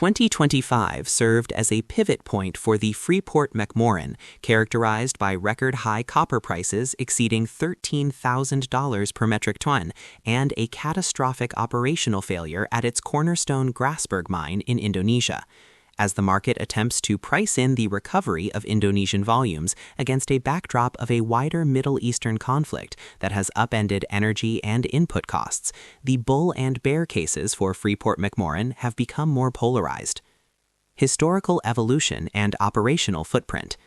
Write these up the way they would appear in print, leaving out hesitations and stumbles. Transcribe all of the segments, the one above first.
2025 served as a pivot point for the Freeport McMoRan, characterized by record-high copper prices exceeding $13,000 per metric ton and a catastrophic operational failure at its cornerstone Grasberg mine in Indonesia. As the market attempts to price in the recovery of Indonesian volumes against a backdrop of a wider Middle Eastern conflict that has upended energy and input costs, the bull and bear cases for Freeport McMoRan have become more polarized. Historical evolution and operational footprint.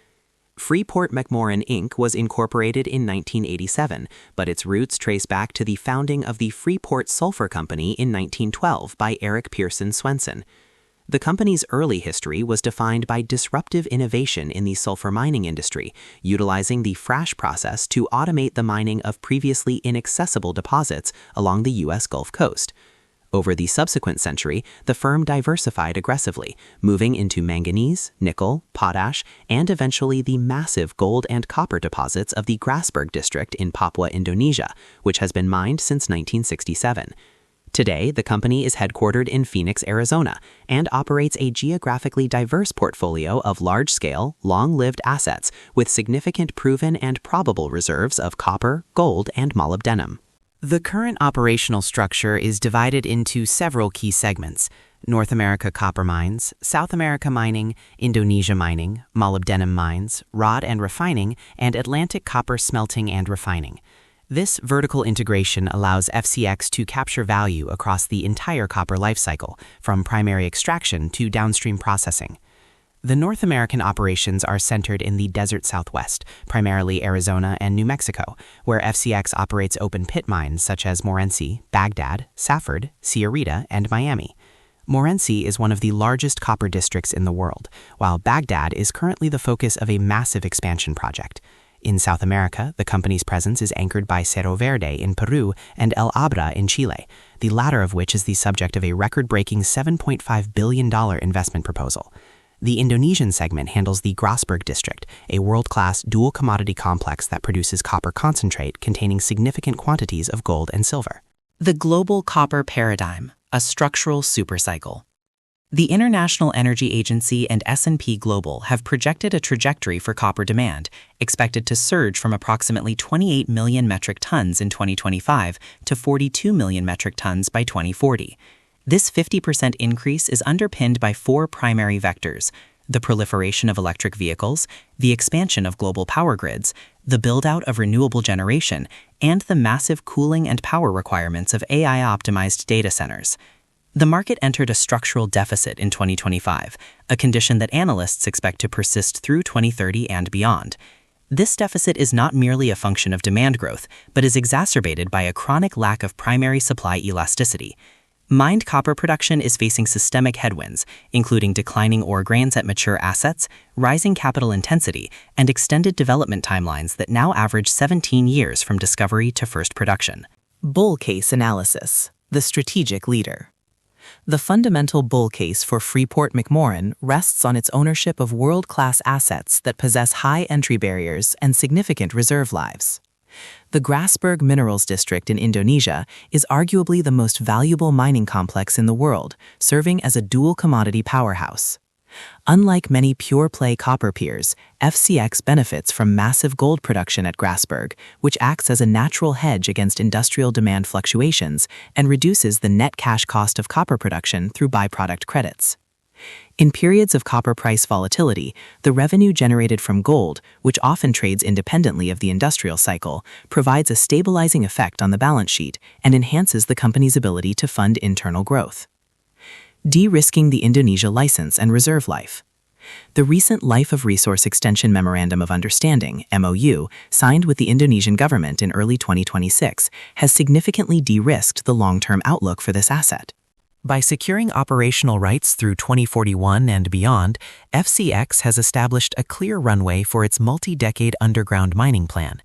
Freeport McMoRan Inc. was incorporated in 1987, but its roots trace back to the founding of the Freeport Sulphur Company in 1912 by Eric Pearson Swenson. The company's early history was defined by disruptive innovation in the sulfur mining industry, utilizing the frash process to automate the mining of previously inaccessible deposits along the U.S. Gulf Coast. Over the subsequent century, the firm diversified aggressively, moving into manganese, nickel, potash, and eventually the massive gold and copper deposits of the Grasberg district in Papua, Indonesia, which has been mined since 1967. Today, the company is headquartered in Phoenix, Arizona, and operates a geographically diverse portfolio of large-scale, long-lived assets with significant proven and probable reserves of copper, gold, and molybdenum. The current operational structure is divided into several key segments: North America copper mines, South America mining, Indonesia mining, molybdenum mines, rod and refining, and Atlantic copper smelting and refining. This vertical integration allows FCX to capture value across the entire copper lifecycle, from primary extraction to downstream processing. The North American operations are centered in the desert Southwest, primarily Arizona and New Mexico, where FCX operates open-pit mines such as Morenci, Baghdad, Safford, Sierrita, and Miami. Morenci is one of the largest copper districts in the world, while Baghdad is currently the focus of a massive expansion project. In South America, the company's presence is anchored by Cerro Verde in Peru and El Abra in Chile, the latter of which is the subject of a record-breaking $7.5 billion investment proposal. The Indonesian segment handles the Grasberg district, a world-class dual-commodity complex that produces copper concentrate containing significant quantities of gold and silver. The global copper paradigm, a structural supercycle. The International Energy Agency and S&P Global have projected a trajectory for copper demand, expected to surge from approximately 28 million metric tons in 2025 to 42 million metric tons by 2040. This 50% increase is underpinned by four primary vectors: the proliferation of electric vehicles, the expansion of global power grids, the build-out of renewable generation, and the massive cooling and power requirements of AI-optimized data centers. The market entered a structural deficit in 2025, a condition that analysts expect to persist through 2030 and beyond. This deficit is not merely a function of demand growth, but is exacerbated by a chronic lack of primary supply elasticity. Mined copper production is facing systemic headwinds, including declining ore grains at mature assets, rising capital intensity, and extended development timelines that now average 17 years from discovery to first production. Bull case analysis: the strategic leader. The fundamental bull case for Freeport McMoRan rests on its ownership of world-class assets that possess high entry barriers and significant reserve lives. The Grasberg Minerals District in Indonesia is arguably the most valuable mining complex in the world, serving as a dual-commodity powerhouse. Unlike many pure-play copper peers, FCX benefits from massive gold production at Grasberg, which acts as a natural hedge against industrial demand fluctuations and reduces the net cash cost of copper production through byproduct credits. In periods of copper price volatility, the revenue generated from gold, which often trades independently of the industrial cycle, provides a stabilizing effect on the balance sheet and enhances the company's ability to fund internal growth. De-risking the Indonesia license and reserve life. The recent Life of Resource Extension Memorandum of Understanding, MOU, signed with the Indonesian government in early 2026, has significantly de-risked the long-term outlook for this asset. By securing operational rights through 2041 and beyond, FCX has established a clear runway for its multi-decade underground mining plan.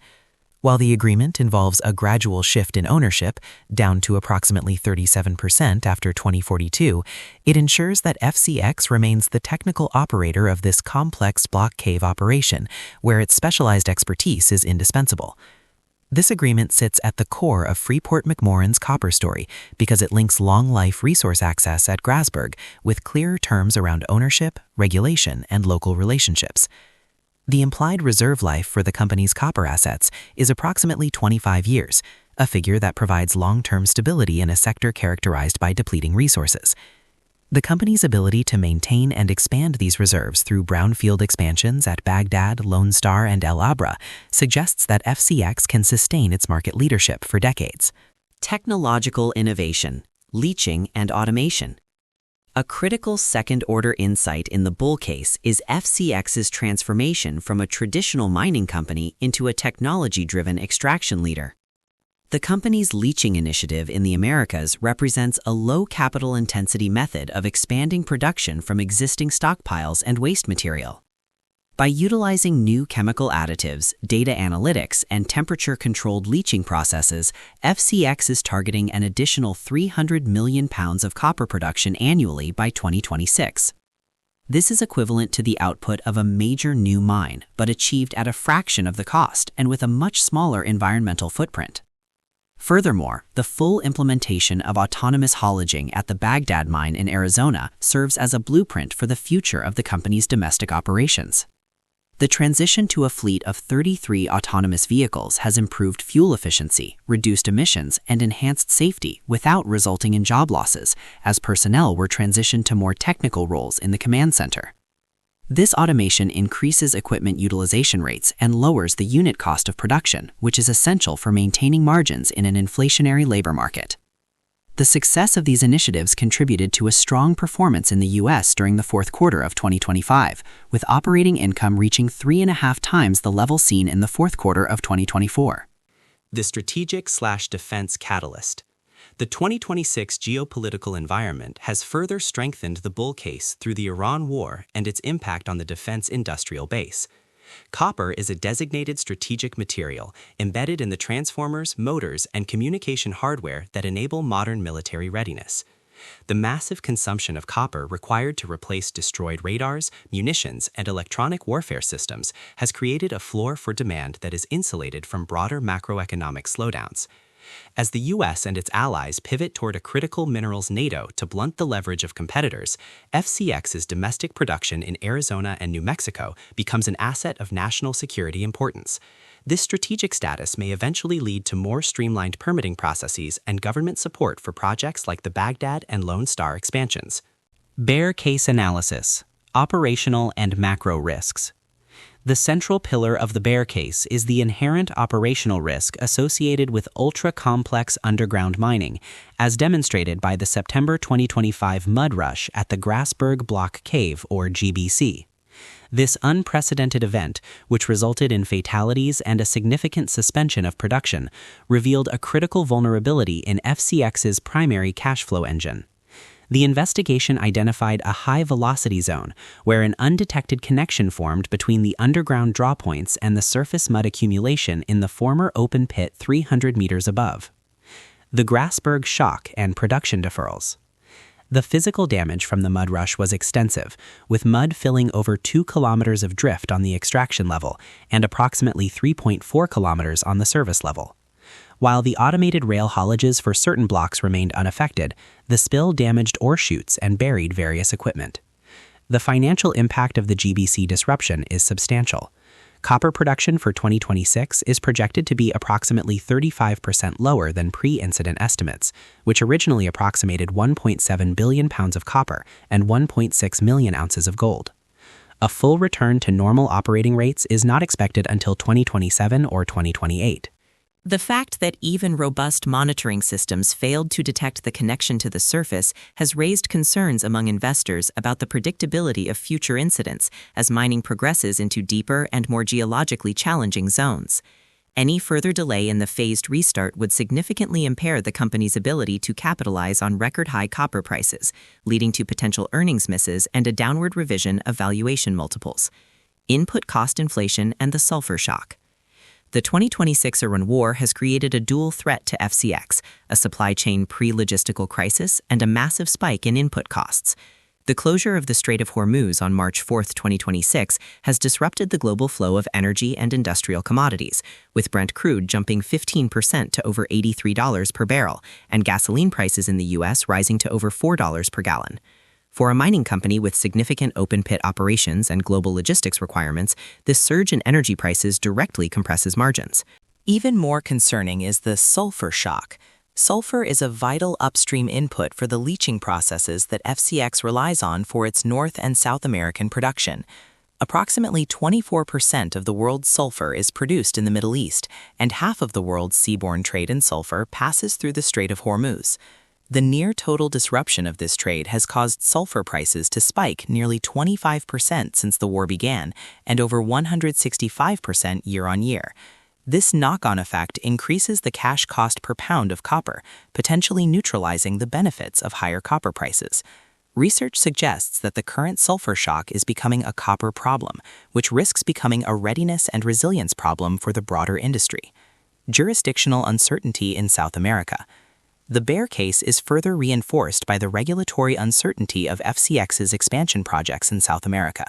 While the agreement involves a gradual shift in ownership, down to approximately 37% after 2042, it ensures that FCX remains the technical operator of this complex block cave operation, where its specialized expertise is indispensable. This agreement sits at the core of Freeport McMoRan's copper story because it links long-life resource access at Grasberg with clearer terms around ownership, regulation, and local relationships. The implied reserve life for the company's copper assets is approximately 25 years, a figure that provides long-term stability in a sector characterized by depleting resources. The company's ability to maintain and expand these reserves through brownfield expansions at Baghdad, Lone Star, and El Abra suggests that FCX can sustain its market leadership for decades. Technological innovation, leaching, and automation. A critical second-order insight in the bull case is FCX's transformation from a traditional mining company into a technology-driven extraction leader. The company's leaching initiative in the Americas represents a low capital intensity method of expanding production from existing stockpiles and waste material. By utilizing new chemical additives, data analytics, and temperature-controlled leaching processes, FCX is targeting an additional 300 million pounds of copper production annually by 2026. This is equivalent to the output of a major new mine, but achieved at a fraction of the cost and with a much smaller environmental footprint. Furthermore, the full implementation of autonomous haulaging at the Baghdad mine in Arizona serves as a blueprint for the future of the company's domestic operations. The transition to a fleet of 33 autonomous vehicles has improved fuel efficiency, reduced emissions, and enhanced safety without resulting in job losses, as personnel were transitioned to more technical roles in the command center. This automation increases equipment utilization rates and lowers the unit cost of production, which is essential for maintaining margins in an inflationary labor market. The success of these initiatives contributed to a strong performance in the U.S. during the fourth quarter of 2025, with operating income reaching 3.5 times the level seen in the fourth quarter of 2024. The strategic/defense catalyst. The 2026 geopolitical environment has further strengthened the bull case through the Iran war and its impact on the defense industrial base. Copper is a designated strategic material embedded in the transformers, motors, and communication hardware that enable modern military readiness. The massive consumption of copper required to replace destroyed radars, munitions, and electronic warfare systems has created a floor for demand that is insulated from broader macroeconomic slowdowns. As the U.S. and its allies pivot toward a critical minerals NATO to blunt the leverage of competitors, FCX's domestic production in Arizona and New Mexico becomes an asset of national security importance. This strategic status may eventually lead to more streamlined permitting processes and government support for projects like the Baghdad and Lone Star expansions. Bear case analysis, operational and macro risks. The central pillar of the bear case is the inherent operational risk associated with ultra-complex underground mining, as demonstrated by the September 2025 mud rush at the Grasberg Block Cave, or GBC. This unprecedented event, which resulted in fatalities and a significant suspension of production, revealed a critical vulnerability in FCX's primary cash flow engine. The investigation identified a high-velocity zone where an undetected connection formed between the underground draw points and the surface mud accumulation in the former open pit 300 meters above. The Grasberg shock and production deferrals. The physical damage from the mud rush was extensive, with mud filling over 2 kilometers of drift on the extraction level and approximately 3.4 kilometers on the service level. While the automated rail haulages for certain blocks remained unaffected, the spill damaged ore chutes and buried various equipment. The financial impact of the GBC disruption is substantial. Copper production for 2026 is projected to be approximately 35% lower than pre-incident estimates, which originally approximated 1.7 billion pounds of copper and 1.6 million ounces of gold. A full return to normal operating rates is not expected until 2027 or 2028. The fact that even robust monitoring systems failed to detect the connection to the surface has raised concerns among investors about the predictability of future incidents as mining progresses into deeper and more geologically challenging zones. Any further delay in the phased restart would significantly impair the company's ability to capitalize on record-high copper prices, leading to potential earnings misses and a downward revision of valuation multiples. Input cost inflation and the sulfur shock. The 2026 Iran war has created a dual threat to FCX, a supply chain pre-logistical crisis and a massive spike in input costs. The closure of the Strait of Hormuz on March 4, 2026, has disrupted the global flow of energy and industrial commodities, with Brent crude jumping 15% to over $83 per barrel, and gasoline prices in the U.S. rising to over $4 per gallon. For a mining company with significant open-pit operations and global logistics requirements, this surge in energy prices directly compresses margins. Even more concerning is the sulfur shock. Sulfur is a vital upstream input for the leaching processes that FCX relies on for its North and South American production. Approximately 24% of the world's sulfur is produced in the Middle East, and half of the world's seaborne trade in sulfur passes through the Strait of Hormuz. The near-total disruption of this trade has caused sulfur prices to spike nearly 25% since the war began, and over 165% year-on-year. This knock-on effect increases the cash cost per pound of copper, potentially neutralizing the benefits of higher copper prices. Research suggests that the current sulfur shock is becoming a copper problem, which risks becoming a readiness and resilience problem for the broader industry. Jurisdictional uncertainty in South America. The bear case is further reinforced by the regulatory uncertainty of FCX's expansion projects in South America.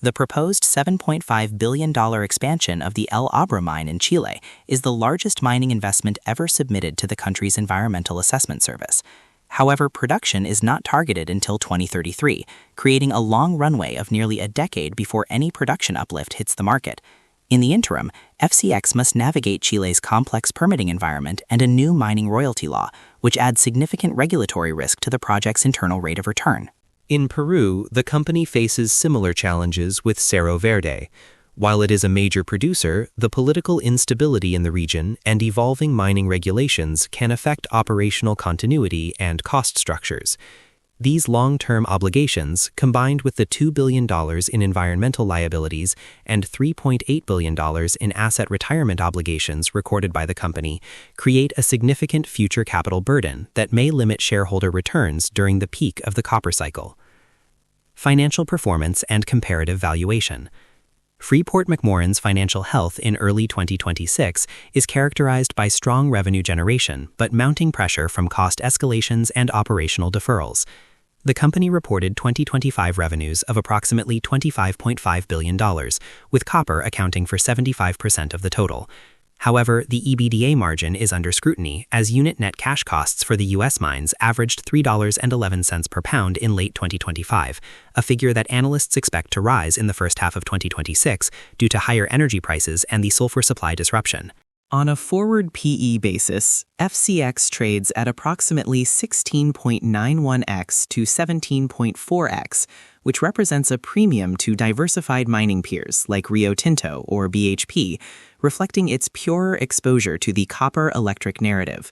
The proposed $7.5 billion expansion of the El Abra mine in Chile is the largest mining investment ever submitted to the country's Environmental Assessment Service. However, production is not targeted until 2033, creating a long runway of nearly a decade before any production uplift hits the market. In the interim, FCX must navigate Chile's complex permitting environment and a new mining royalty law, which adds significant regulatory risk to the project's internal rate of return. In Peru, the company faces similar challenges with Cerro Verde. While it is a major producer, the political instability in the region and evolving mining regulations can affect operational continuity and cost structures. These long-term obligations, combined with the $2 billion in environmental liabilities and $3.8 billion in asset retirement obligations recorded by the company, create a significant future capital burden that may limit shareholder returns during the peak of the copper cycle. Financial performance and comparative valuation. Freeport McMoRan's financial health in early 2026 is characterized by strong revenue generation but mounting pressure from cost escalations and operational deferrals. The company reported 2025 revenues of approximately $25.5 billion, with copper accounting for 75% of the total. However, the EBITDA margin is under scrutiny as unit net cash costs for the U.S. mines averaged $3.11 per pound in late 2025, a figure that analysts expect to rise in the first half of 2026 due to higher energy prices and the sulfur supply disruption. On a forward PE basis, FCX trades at approximately 16.91x to 17.4x, which represents a premium to diversified mining peers like Rio Tinto or BHP, reflecting its purer exposure to the copper-electric narrative.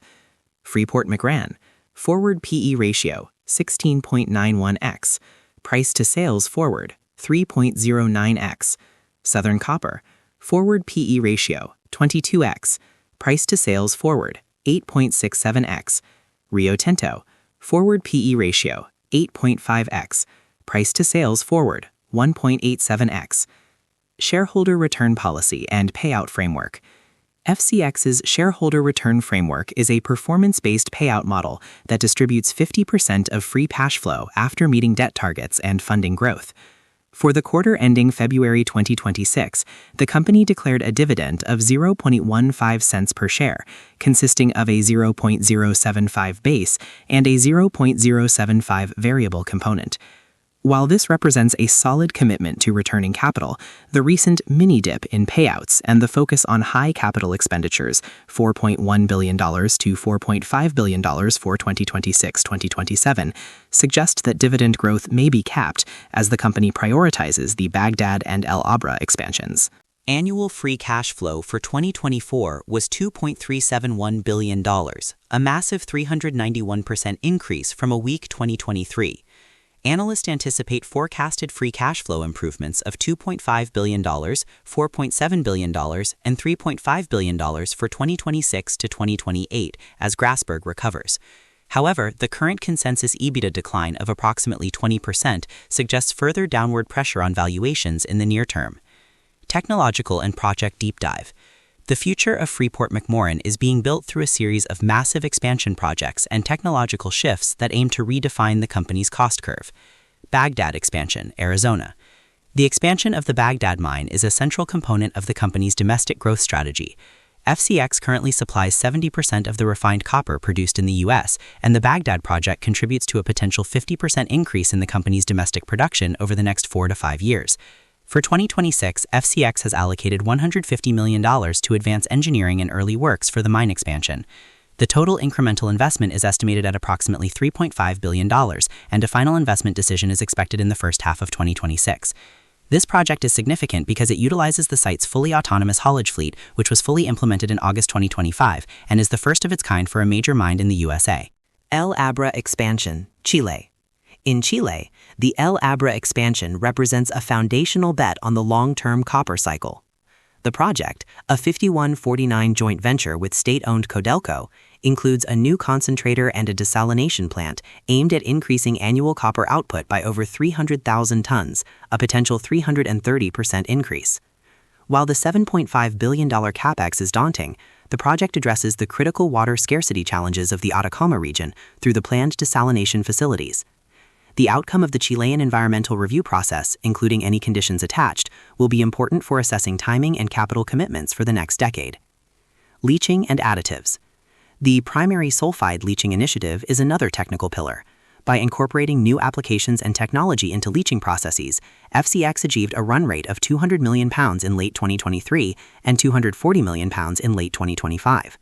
Freeport McMoRan, forward PE ratio 16.91x, price to sales forward 3.09x. Southern Copper, forward PE ratio 22x, price to sales forward 8.67x. Rio Tinto, forward PE ratio 8.5x, price to sales forward 1.87x. Shareholder return policy and payout framework. FCX's shareholder return framework is a performance-based payout model that distributes 50% of free cash flow after meeting debt targets and funding growth. For the quarter ending February 2026, the company declared a dividend of 0.15 cents per share, consisting of a 0.075 base and a 0.075 variable component. While this represents a solid commitment to returning capital, the recent mini-dip in payouts and the focus on high capital expenditures, $4.1 billion to $4.5 billion for 2026-2027, suggest that dividend growth may be capped as the company prioritizes the Baghdad and El Abra expansions. Annual free cash flow for 2024 was $2.371 billion, a massive 391% increase from a weak 2023. Analysts anticipate forecasted free cash flow improvements of $2.5 billion, $4.7 billion, and $3.5 billion for 2026 to 2028 as Grasberg recovers. However, the current consensus EBITDA decline of approximately 20% suggests further downward pressure on valuations in the near term. Technological and project deep dive. The future of Freeport McMoRan is being built through a series of massive expansion projects and technological shifts that aim to redefine the company's cost curve. Baghdad expansion, Arizona. The expansion of the Baghdad mine is a central component of the company's domestic growth strategy. FCX currently supplies 70% of the refined copper produced in the U.S., and the Baghdad project contributes to a potential 50% increase in the company's domestic production over the next 4 to 5 years. For 2026, FCX has allocated $150 million to advance engineering and early works for the mine expansion. The total incremental investment is estimated at approximately $3.5 billion, and a final investment decision is expected in the first half of 2026. This project is significant because it utilizes the site's fully autonomous haulage fleet, which was fully implemented in August 2025, and is the first of its kind for a major mine in the USA. El Abra expansion, Chile. In Chile, the El Abra expansion represents a foundational bet on the long-term copper cycle. The project, a 51-49 joint venture with state-owned Codelco, includes a new concentrator and a desalination plant aimed at increasing annual copper output by over 300,000 tons, a potential 330% increase. While the $7.5 billion capex is daunting, the project addresses the critical water scarcity challenges of the Atacama region through the planned desalination facilities. The outcome of the Chilean environmental review process, including any conditions attached, will be important for assessing timing and capital commitments for the next decade. Leaching and additives. The primary sulfide leaching initiative is another technical pillar. By incorporating new applications and technology into leaching processes, FCX achieved a run rate of £200 million in late 2023 and £240 million in late 2025.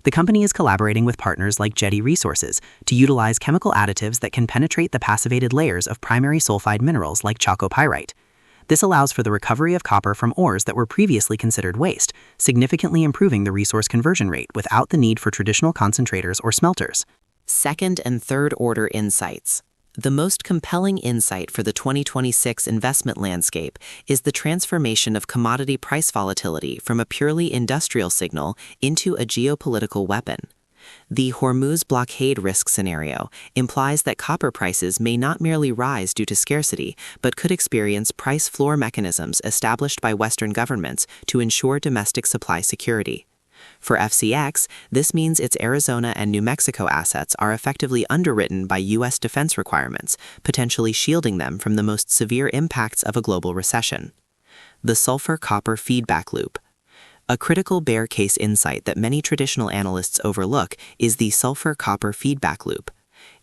The company is collaborating with partners like Jetty Resources to utilize chemical additives that can penetrate the passivated layers of primary sulfide minerals like chalcopyrite. This allows for the recovery of copper from ores that were previously considered waste, significantly improving the resource conversion rate without the need for traditional concentrators or smelters. Second and third order insights. The most compelling insight for the 2026 investment landscape is the transformation of commodity price volatility from a purely industrial signal into a geopolitical weapon. The Hormuz blockade risk scenario implies that copper prices may not merely rise due to scarcity, but could experience price floor mechanisms established by Western governments to ensure domestic supply security. For FCX, this means its Arizona and New Mexico assets are effectively underwritten by U.S. defense requirements, potentially shielding them from the most severe impacts of a global recession. The sulfur-copper feedback loop. A critical bear case insight that many traditional analysts overlook is the sulfur-copper feedback loop.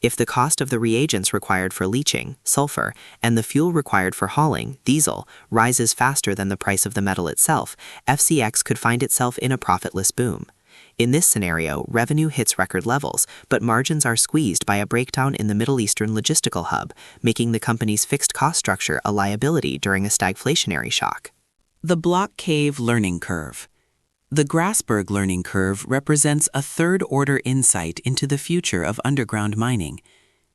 If the cost of the reagents required for leaching, sulfur, and the fuel required for hauling, diesel, rises faster than the price of the metal itself, FCX could find itself in a profitless boom. In this scenario, revenue hits record levels, but margins are squeezed by a breakdown in the Middle Eastern logistical hub, making the company's fixed cost structure a liability during a stagflationary shock. The block cave learning curve. The Grasberg learning curve represents a third-order insight into the future of underground mining.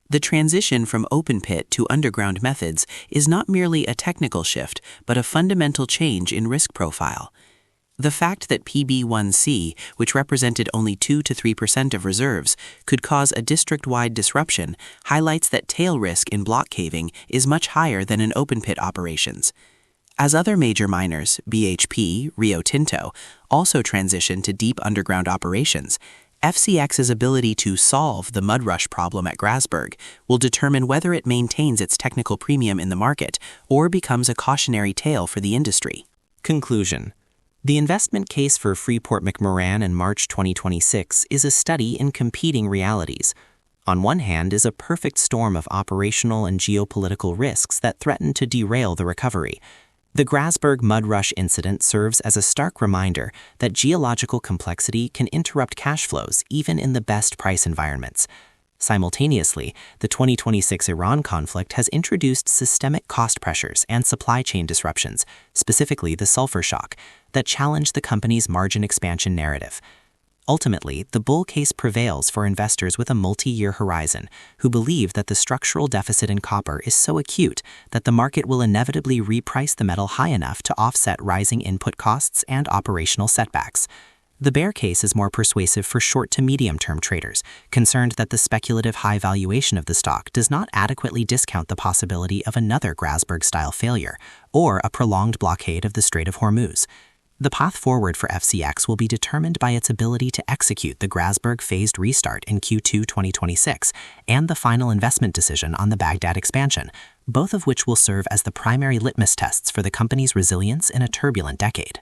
The transition from open pit to underground methods is not merely a technical shift, but a fundamental change in risk profile. The fact that PB1C, which represented only 2 to 3% of reserves, could cause a district-wide disruption highlights that tail risk in block caving is much higher than in open pit operations. As other major miners, BHP, Rio Tinto, also transition to deep underground operations, FCX's ability to solve the mud rush problem at Grasberg will determine whether it maintains its technical premium in the market or becomes a cautionary tale for the industry. Conclusion. The investment case for Freeport McMoRan in March 2026 is a study in competing realities. On one hand is a perfect storm of operational and geopolitical risks that threaten to derail the recovery. The Grasberg mud rush incident serves as a stark reminder that geological complexity can interrupt cash flows even in the best price environments. Simultaneously, the 2026 Iran conflict has introduced systemic cost pressures and supply chain disruptions, specifically the sulfur shock, that challenge the company's margin expansion narrative. Ultimately, the bull case prevails for investors with a multi-year horizon who believe that the structural deficit in copper is so acute that the market will inevitably reprice the metal high enough to offset rising input costs and operational setbacks. The bear case is more persuasive for short to medium-term traders, concerned that the speculative high valuation of the stock does not adequately discount the possibility of another Grasberg-style failure or a prolonged blockade of the Strait of Hormuz. The path forward for FCX will be determined by its ability to execute the Grasberg phased restart in Q2 2026 and the final investment decision on the Baghdad expansion, both of which will serve as the primary litmus tests for the company's resilience in a turbulent decade.